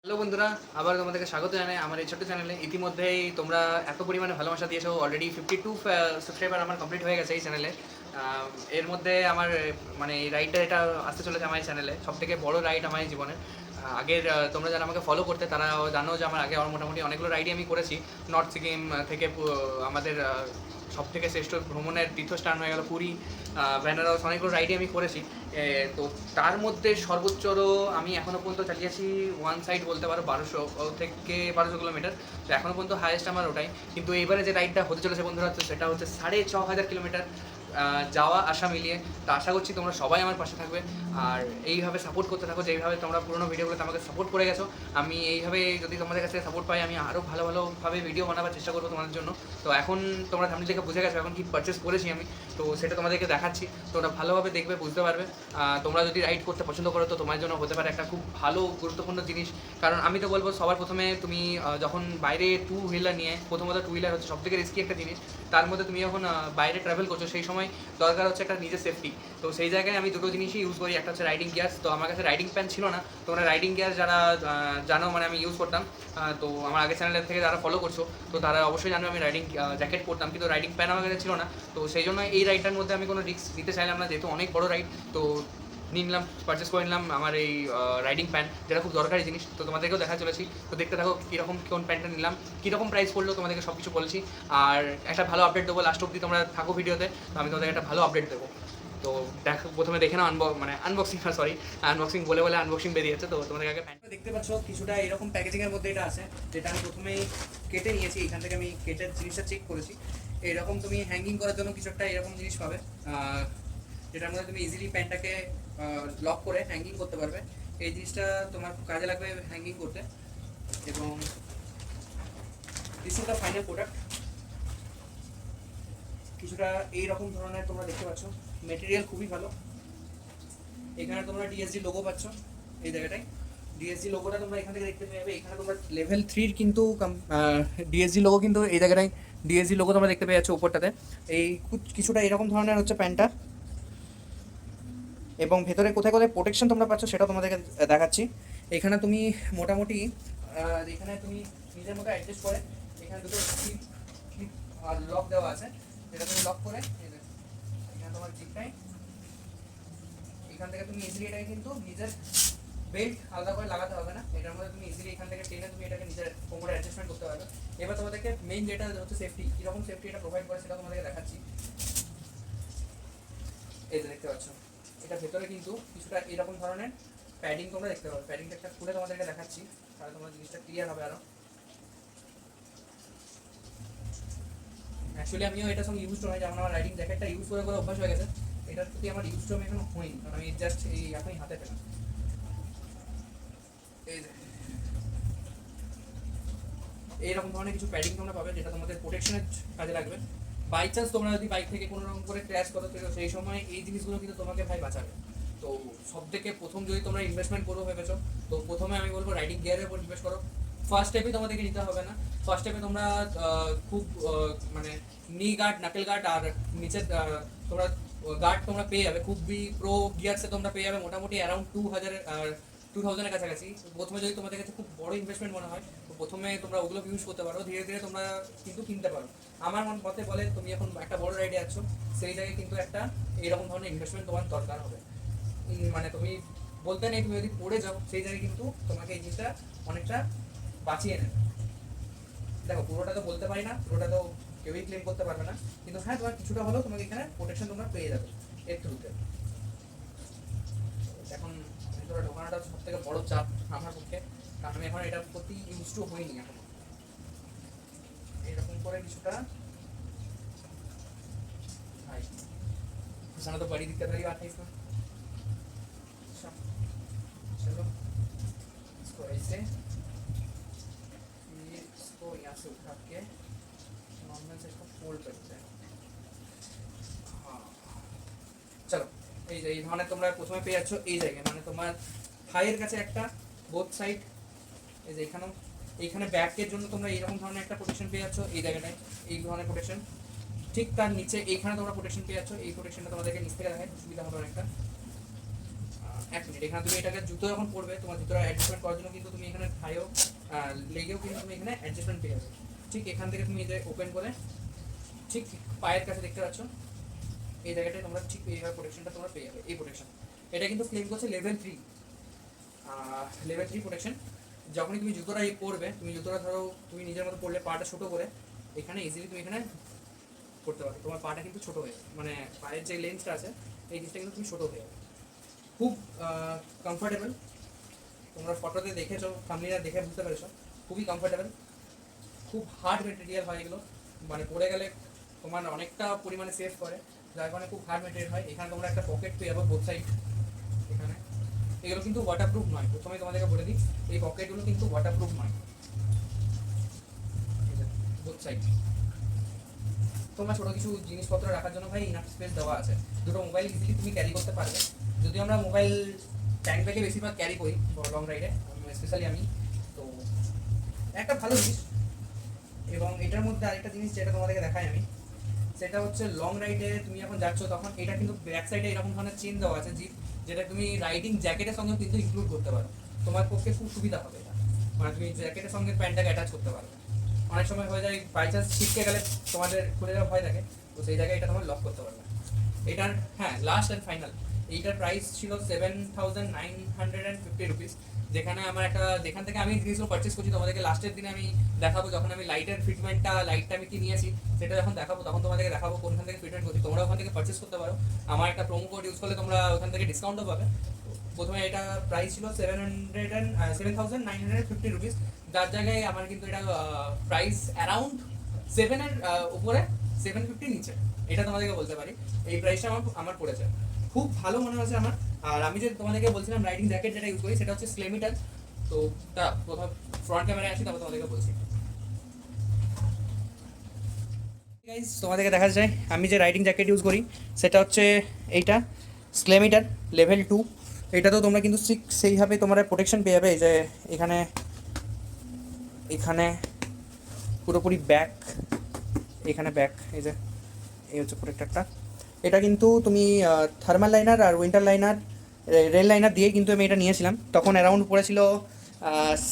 Hello বন্ধুরা, আবার তোমাদেরকে স্বাগত জানাই আমার এই ছোট্ট চ্যানেলে। ইতিমধ্যেই তোমরা এত পরিমাণে ভালোবাসা দিয়েছো, অলরেডি 52 সাবস্ক্রাইবার আমার কমপ্লিট হয়ে গেছে এই চ্যানেলে। এর মধ্যে আমার মানে এই রাইডটা এটা আসতে চলেছে আমার এই চ্যানেলে, সবথেকে বড় রাইড আমার এই জীবনের। আগের তোমরা যারা আমাকে ফলো করতে তারা জানো যে আমার আগে আমার মোটামুটি অনেকগুলো রাইডই আমি করেছি। নর্থ সিকিম থেকে আমাদের সব থেকে শ্রেষ্ঠ ভ্রমণের তীর্থস্থান হয়ে গেল পুরী, বেনারস, অনেকগুলো রাইডই আমি করেছি। তো তার মধ্যে সর্বোচ্চরও আমি এখনও পর্যন্ত চালিয়েছি ওয়ান সাইড বলতে পারো 1200 থেকে 1200 কিলোমিটার। তো এখনও পর্যন্ত হায়েস্ট আমার ওটাই। কিন্তু এবারে যে রাইডটা হতে চলেছে বন্ধুরা, তো সেটা হচ্ছে 6500 কিলোমিটার যাওয়া আসা মিলিয়ে। তো আশা করছি তোমরা সবাই আমার পাশে থাকবে আর এইভাবে সাপোর্ট করতে থাকো, যেইভাবে তোমরা পুরোনো ভিডিওগুলোতে আমাকে সাপোর্ট করে গেছো। আমি এইভাবে যদি তোমাদের কাছে সাপোর্ট পাই, আমি আরও ভালো ভালোভাবে ভিডিও বানাবার চেষ্টা করবো তোমাদের জন্য। তো এখন তোমরা সামনে থেকে বুঝে গেছো এখন কি পারচেস করেছি আমি, তো সেটা তোমাদেরকে দেখাচ্ছি। তো ওটা ভালোভাবে দেখবে, বুঝতে পারবে। তোমরা যদি রাইড করতে পছন্দ করো তো তোমার জন্য হতে পারে একটা খুব ভালো গুরুত্বপূর্ণ জিনিস। কারণ আমি তো বলবো সবার প্রথমে তুমি যখন বাইরে টু হুইলার নিয়ে, প্রথমত টু হুইলার হচ্ছে সবথেকে রিস্কি একটা জিনিস। তার মধ্যে তুমি যখন বাইরে ট্রাভেল করছো সেই সময় দরকার হচ্ছে একটা নিজের সেফটি। তো সেই জায়গায় আমি দুটো জিনিসই ইউজ করি, একটা হচ্ছে রাইডিং গিয়ার্স। তো আমার কাছে রাইডিং প্যান ছিল না, তোমরা রাইডিং গিয়ার যারা জানো মানে আমি ইউজ করতাম। তো আমার আগের চ্যানেলের থেকে যারা ফলো করছো তো তারা অবশ্যই জানবে আমি রাইডিং জ্যাকেট পরতাম, কিন্তু রাইডিং প্যান আমার কাছে ছিল না। তো সেই জন্য এই রাইডটার মধ্যে আমি কোনো রিস্ক নিতে চাইলাম না, যেহেতু অনেক বড় রাইড। তো নিলাম, পারচেস করে নিলাম আমার এই রাইডিং প্যান্ট, যেটা খুব দরকারি জিনিস। তো তোমাদেরকেও দেখা চলেছি, তো দেখতে থাকো কীরকম কোন প্যান্টটা নিলাম, কীরকম প্রাইস পড়লো, তোমাদেরকে সব কিছু বলেছি। আর একটা ভালো আপডেট দেবো লাস্ট অব্দি, তোমরা থাকো ভিডিওতে। তো আমি তোমাদের একটা ভালো আপডেট দেবো। তো দেখো, প্রথমে দেখে নাও আনবক্সিং, সরি আনবক্সিং বলে বলে আনবক্সিং বেরিয়েছে। তো তোমাদের আগে প্যান্টটা দেখতে পাচ্ছ, কিছুটা এরকম প্যাকেজিংয়ের মধ্যে এটা আছে, যেটা আমি প্রথমেই কেটে নিয়েছি। এখান থেকে আমি কেটের জিনিসটা চেক করেছি। এরকম তুমি হ্যাঙ্গিং করার জন্য কিছু একটা এরকম জিনিস পাবে, যেটার মধ্যে তুমি ইজিলি প্যান্টটাকে লক করে হ্যাঙ্গিং করতে পারবে। এই জিনিসটা তোমার খুব কাজে লাগবে হ্যাঙ্গিং করতে। এবং this is the final product. কিছুটা এইরকম ধরনের তোমরা দেখতে পাচ্ছ, মেটেরিয়াল খুবই ভালো। এখানে তোমরা ডিএসজি লোগো পাচ্ছ, এই জায়গাটায় ডিএসজি লোগোটা তোমরা এখান থেকে দেখতে পেয়ে যাবে। এখানে তোমরা লেভেল 3 কিন্তু ডিএসজি লোগো, কিন্তু এই জায়গাটায় ডিএসজি লোগো তোমরা দেখতে পেয়ে যাচ্ছ উপরটাতে। এই কিছুটা এরকম ধরনের হচ্ছে প্যান্টটা। এবং ভেতরে কোথায় কোথায় প্রোটেকশন তোমরা পাচ্ছ সেটা তোমাদেরকে দেখাচ্ছি। এখানে তুমি মোটামুটি এখানে তুমি নিজের মতো অ্যাডজাস্ট করে, এখানে দুটো ক্লিপ ক্লিপ আর লক দেওয়া আছে, যেটা তুমি লক করে এখানে তোমার জিপটাই, এখান থেকে তুমি ইজিলি এটাকে কিন্তু নিজের বেল্ট আলাদা করে লাগাতে হবে না। এটার মধ্যে তুমি ইজিলি এখান থেকে টেনে তুমি এটাকে নিজের কোমরে অ্যাডজাস্টমেন্ট করতে পারবে। এবার তোমাদেরকে মেইন যেটা হচ্ছে সেফটি, কীরকম সেফটি এটা প্রোভাইড করে সেটা তোমাদেরকে দেখাচ্ছি। এই যে দেখতে পাচ্ছ, এটা ভেতরে কিন্তু কিছুটা এরকম ধরনের প্যাডিং তোমরা দেখতে পাবে। প্যাডিংটা একটা খুলে তোমাদেরকে দেখাচ্ছি, তাহলে তোমার জিনিসটা ক্লিয়ার হবে আরও। অ্যাকচুয়ালি আমিও এটার সঙ্গে ইউজ নয়, যেমন আমার রাইডিং জ্যাকেটটা ইউজ করে করে অভ্যাস হয়ে গেছে। এটার প্রতি আমার ইউজ আমি এখনো হয়নি, কারণ আমি জাস্ট এই এখনই হাতে পেলাম। এই যে এইরকম ধরনের কিছু প্যাডিং তোমরা পাবে, যেটা তোমাদের প্রোটেকশনের কাজে লাগবে। বাই চান্স তোমরা যদি বাইক থেকে কোনো রকম করে ক্র্যাশ করো, তো সেই সময় এই জিনিসগুলো কিন্তু তোমাকে ভাই বাঁচাবে। তো সব থেকে প্রথম যদি তোমরা ইনভেস্টমেন্ট করো ভেবেছো, তো প্রথমে আমি বলবো রাইডিং গিয়ারের উপর ইনভেস্ট করো। ফার্স্ট স্টেপে তোমাদেরকে নিতে হবে না। ফার্স্ট স্টেপে তোমরা খুব মানে নি গার্ড, নাকেল গার্ড আর নিচের তোমরা গার্ড তোমরা পেয়ে যাবে। খুবই প্রো গিয়ার্সে তোমরা পেয়ে যাবে মোটামুটি অ্যারাউন্ড 2000-এর কাছাকাছি। প্রথমে যদি তোমাদের কাছে খুব বড় ইনভেস্টমেন্ট মনে হয়, তো প্রথমে তোমরা ওগুলো ইউজ করতে পারো, ধীরে ধীরে তোমরা কিন্তু কিনতে পারো। আমার মতে বলে তুমি এখন একটা বড় রাইডে যাচ্ছ, সেই জায়গায় কিন্তু একটা এইরকম ধরনের ইনভেস্টমেন্ট তোমার দরকার হবে। মানে তুমি বলতে নেই, তুমি যদি পড়ে যাও সেই জায়গায় কিন্তু তোমাকে এই জিনিসটা অনেকটা বাঁচিয়ে নেবে। দেখো, পুরোটা তো বলতে পারি না, পুরোটা তো কেউই ক্লেম করতে পারবে না, কিন্তু হ্যাঁ তোমার কিছুটা হলেও তোমাকে এখানে প্রোটেকশন তোমরা পেয়ে যাবে এর থ্রুতে। এখন ভিতরে ঢোকানোটা সব থেকে বড় চাপ আমার পক্ষে, কারণ আমি এখন এটার প্রতি ইউজ টু হইনি এখনো। এইরকম করে কিছুটা भाई घुसाना तो बड़ी दिक्कत वाली बात है इसमें। अच्छा, चलो इसको ऐसे, फिर इसको यहाँ से उठा के नॉर्मल से इसको फोल्ड करते हैं। हाँ, চলো এই ধরনের তোমরা প্রথমে পেয়ে যাচ্ছ এই জায়গায়, মানে তোমার থাইয়ের কাছে একটা বোথ সাইড। এই যে এইখানে ব্যাকের জন্য তোমরা এইরকম ধরনের একটা প্রোটেকশন পেয়ে যাচ্ছ এই জায়গাটায়, এই ধরনের প্রোটেকশন। ঠিক তার নিচে এইখানে তোমরা প্রোটেকশন পেয়ে যাচ্ছ। এই প্রোটেকশনটা তোমাদেরকে নিচ থেকে দেখায়, সুবিধা হবে অনেকটা। এক মিনিট, এখানে তুমি এটাকে জুতো যখন পরবে তোমার জুতোটা অ্যাডজাস্টমেন্ট করার জন্য কিন্তু তুমি এখানে ঠাইও লেগেও কিন্তু তুমি এখানে অ্যাডজাস্টমেন্ট পেয়ে যাবে। ঠিক এখান থেকে তুমি এটা ওপেন করে ঠিক পায়ের কাছে দেখতে পাচ্ছ এই জায়গাটায় তোমরা ঠিক এইভাবে প্রোটেকশনটা তোমরা পেয়ে যাবে। এই প্রোটেকশন এটা কিন্তু ক্লেম করছে লেভেল 3 প্রোটেকশন। যখনই তুমি জুতোটা পরবে, তুমি জুতোটা ধরো তুমি নিজের মতো পরলে পাটা ছোটো করে এখানে ইজিলি তুমি এখানে করতে পারো। তোমার পাটা কিন্তু ছোটো হয়ে যাবে, মানে পায়ের যে লেন্সটা আছে এই জিনিসটা কিন্তু তুমি ছোটো হয়ে যাবে। খুব কমফোর্টেবল, তোমরা ফটোতে দেখেছো, থাম্বনেইলে দেখে বুঝতে পেরেছো, খুবই কমফোর্টেবল। খুব হার্ড মেটেরিয়াল হয় এগুলো, মানে পরে গেলে তোমার অনেকটা পরিমাণে সেভ করে, যার কারণে খুব হার্ড মেটেরিয়াল হয়। এখানে তোমরা একটা পকেট পেয়ে যাবো বোথ সাইড। এখানে এগুলো কিন্তু ওয়াটারপ্রুফ নয়, প্রথমে তোমাদেরকে বলে দিই এই পকেটগুলো কিন্তু ওয়াটারপ্রুফ নয়। বোথ সাইড তোমরা ছোটো কিছু জিনিসপত্র রাখার জন্য ভাই ইনাফ স্পেস দেওয়া আছে। দুটো মোবাইল ইজিলি তুমি ক্যারি করতে পারবে। যদি আমরা মোবাইল ট্যাঙ্ক ব্যাগে বেশিরভাগ ক্যারি করি লং রাইডে, স্পেশালি আমি, তো একটা ভালো জিনিস। এবং এটার মধ্যে আরেকটা জিনিস যেটা তোমাদেরকে দেখাই আমি, সেটা হচ্ছে লং রাইডে তুমি যখন যাচ্ছ তখন এটা কিন্তু ব্যাক সাইডে এরকম ধরনের চেন দেওয়া আছে যেটা তুমি রাইডিং জ্যাকেটের সঙ্গে কিন্তু ইনক্লুড করতে পারো। তোমার পক্ষে খুব সুবিধা হবে এটা, মানে তুমি জ্যাকেটের সঙ্গে প্যান্টটাকে অ্যাটাচ করতে পারবে। অনেক সময় হয়ে যায় বাই চান্স ছিটকে গেলে তোমাদের খুলে যাওয়ার ভয় থাকে, তো সেই জায়গায় এটা তোমার লক করতে পারবে। এটার হ্যাঁ লাস্ট অ্যান্ড ফাইনাল এইটার প্রাইস ছিল 7,950 রুপিস। যেখানে আমার একটা যেখান থেকে আমি জিনিসগুলো পারচেস করছি তোমাদেরকে লাস্টের দিনে আমি দেখাবো, যখন আমি লাইটের লাইটটা আমি কি নিয়েছি সেটা যখন দেখাবো তখন তোমাদেরকে দেখাবো কোনখান থেকে ফিটমেন্ট করছি। তোমরা ওখান থেকে পারচেস করতে পারো, আমার একটা প্রোমো কোড ইউজ করলে তোমরা ওখান থেকে ডিসকাউন্টও পাবে। প্রথমে এটা প্রাইস ছিল 7,950 রুপিস, যার জায়গায় আমার কিন্তু এটা প্রাইস অ্যারাউন্ড 7-এর উপরে, 750 নিচে, এটা তোমাদেরকে বলতে পারি। এই প্রাইসটা আমার পড়েছে, খুব ভালো মনে হয়েছে আমার। আর আমি যে তোমাদেরকে বলছিলাম রাইডিং জ্যাকেট যেটা ইউজ করি সেটা হচ্ছে স্লেমিটার। তো তা প্রথম ফ্রন্ট ক্যামেরায় আসি, তারপর তোমাদেরকে বলছি। গাইস তোমাদেরকে দেখা যায় আমি যে রাইডিং জ্যাকেট ইউজ করি সেটা হচ্ছে এইটা স্লেমিটার লেভেল 2। এটা তো তোমরা কিন্তু ঠিক সেইভাবে তোমরা প্রোটেকশন পেয়ে যাবে। এই যে এখানে এখানে পুরোপুরি ব্যাক, এখানে ব্যাক, এই যে এই হচ্ছে প্রোটেক্টারটা। এটা কিন্তু তুমি থার্মাল লাইনার আর উইন্টার লাইনার রেল লাইনার দিয়ে কিন্তু আমি এটা নিয়েছিলাম, তখন অ্যারাউন্ড পড়েছিল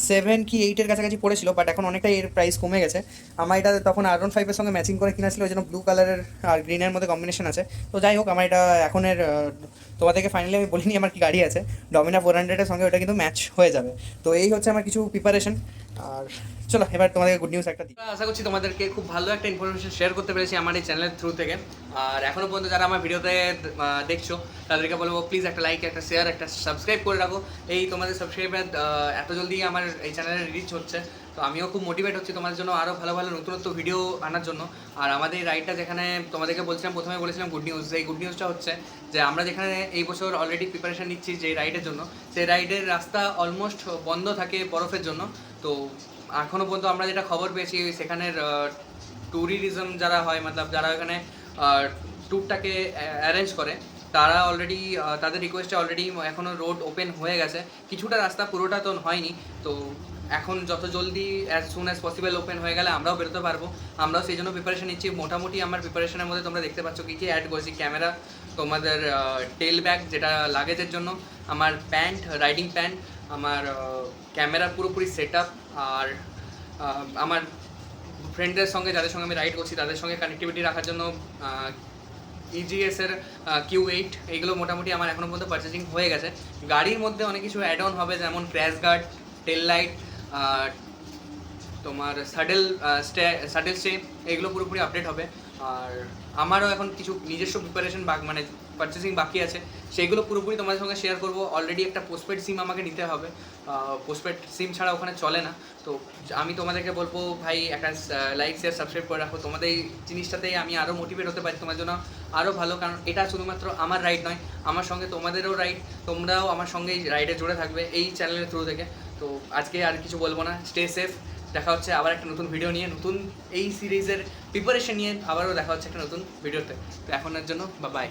7 কি 8-এর কাছাকাছি পড়েছিল, বাট এখন অনেকটা এর প্রাইস কমে গেছে। আমার এটা তখন R15-এর সঙ্গে ম্যাচিং করে কিনা ছিল, ওই জন্য ব্লু কালারের আর গ্রিনের মধ্যে কম্বিনেশন আছে। তো যাই হোক, আমার এটা এখনের তোমাদেরকে ফাইনালি আমি বলিনি আমার কি গাড়ি আছে, ডমিনা 400-এর সঙ্গে ওটা কিন্তু ম্যাচ হয়ে যাবে। তো এই হচ্ছে আমার কিছু প্রিপারেশন। আর চলো এবার তোমাদেরকে গুড নিউজ একটা দিই। আশা করছি তোমাদেরকে খুব ভালো একটা ইনফরমেশন শেয়ার করতে পেরেছি আমার এই চ্যানেলের থ্রু থেকে। আর এখনও পর্যন্ত যারা আমার ভিডিওতে দেখছো তাদেরকে বলবো প্লিজ একটা লাইক, একটা শেয়ার, একটা সাবস্ক্রাইব করে রাখো। এই তোমাদের সাবস্ক্রাইবার এত জলদি আমার এই চ্যানেলে রিচ হচ্ছে, তো আমিও খুব মোটিভেট হচ্ছি তোমাদের জন্য আরও ভালো ভালো নতুনত্ব ভিডিও আনার জন্য। আর আমাদের এই রাইডটা যেখানে তোমাদেরকে বলছিলাম, প্রথমে বলেছিলাম গুড নিউজ, এই গুড নিউজটা হচ্ছে যে আমরা যেখানে এই বছর অলরেডি প্রিপারেশন নিচ্ছি যে রাইডের জন্য, সেই রাইডের রাস্তা অলমোস্ট বন্ধ থাকে বরফের জন্য। তো এখনও পর্যন্ত আমরা যেটা খবর পেয়েছি সেখানের ট্যুরিজম যারা হয়, মতলব যারা এখানে ট্যুরটাকে অ্যারেঞ্জ করে, তারা অলরেডি তাদের রিকোয়েস্টে অলরেডি এখনও রোড ওপেন হয়ে গেছে, কিছুটা রাস্তা, পুরোটা তো হয়নি। তো এখন যত জলদি as soon as possible open হয়ে গেলে আমরাও বেরোতে পারবো। আমরাও সেই জন্য প্রিপারেশন নিচ্ছি। মোটামুটি আমার প্রিপারেশনের মধ্যে তোমরা দেখতে পাচ্ছ কী কী অ্যাড করেছি। ক্যামেরা, তোমাদের টেল ব্যাগ যেটা লাগেজের জন্য, আমার প্যান্ট, রাইডিং প্যান্ট, আমার ক্যামেরা পুরোপুরি সেট আপ, আর আমার ফ্রেন্ডদের সঙ্গে যাদের সঙ্গে আমি রাইড করছি তাদের সঙ্গে কানেক্টিভিটি রাখার জন্য EGS-এর Q8, এইগুলো মোটামুটি আমার এখনও পর্যন্ত পারচেজিং হয়ে গেছে। গাড়ির মধ্যে অনেক কিছু অ্যাড অন হবে, যেমন ক্র্যাশ গার্ড, টেল লাইট, তোমার স্যাডেল স্টে, এগুলো পুরোপুরি আপডেট হবে। আর আমারও এখন কিছু নিজস্ব প্রিপারেশন মানে পারচেসিং বাকি আছে, সেইগুলো পুরোপুরি তোমাদের সঙ্গে শেয়ার করবো। অলরেডি একটা পোস্টপেড সিম আমাকে নিতে হবে, পোস্টপেড সিম ছাড়া ওখানে চলে না। তো আমি তোমাদেরকে বলবো ভাই একটা লাইক, শেয়ার, সাবস্ক্রাইব করে রাখো। তোমাদের এই জিনিসটাতেই আমি আরও মোটিভেট হতে পারি তোমার জন্য আরও ভালো, কারণ এটা শুধুমাত্র আমার রাইড নয়, আমার সঙ্গে তোমাদেরও রাইড, তোমরাও আমার সঙ্গে এই রাইডে জুড়ে থাকবে এই চ্যানেলের থ্রু থেকে। তো আজকে আর কিছু বলবো না, স্টে সেফ। দেখা হচ্ছে আবার একটা নতুন ভিডিও নিয়ে, নতুন এই সিরিজের প্রিপারেশন নিয়ে আবারও দেখা হচ্ছে একটা নতুন ভিডিওতে। তো এখনের জন্য বাই।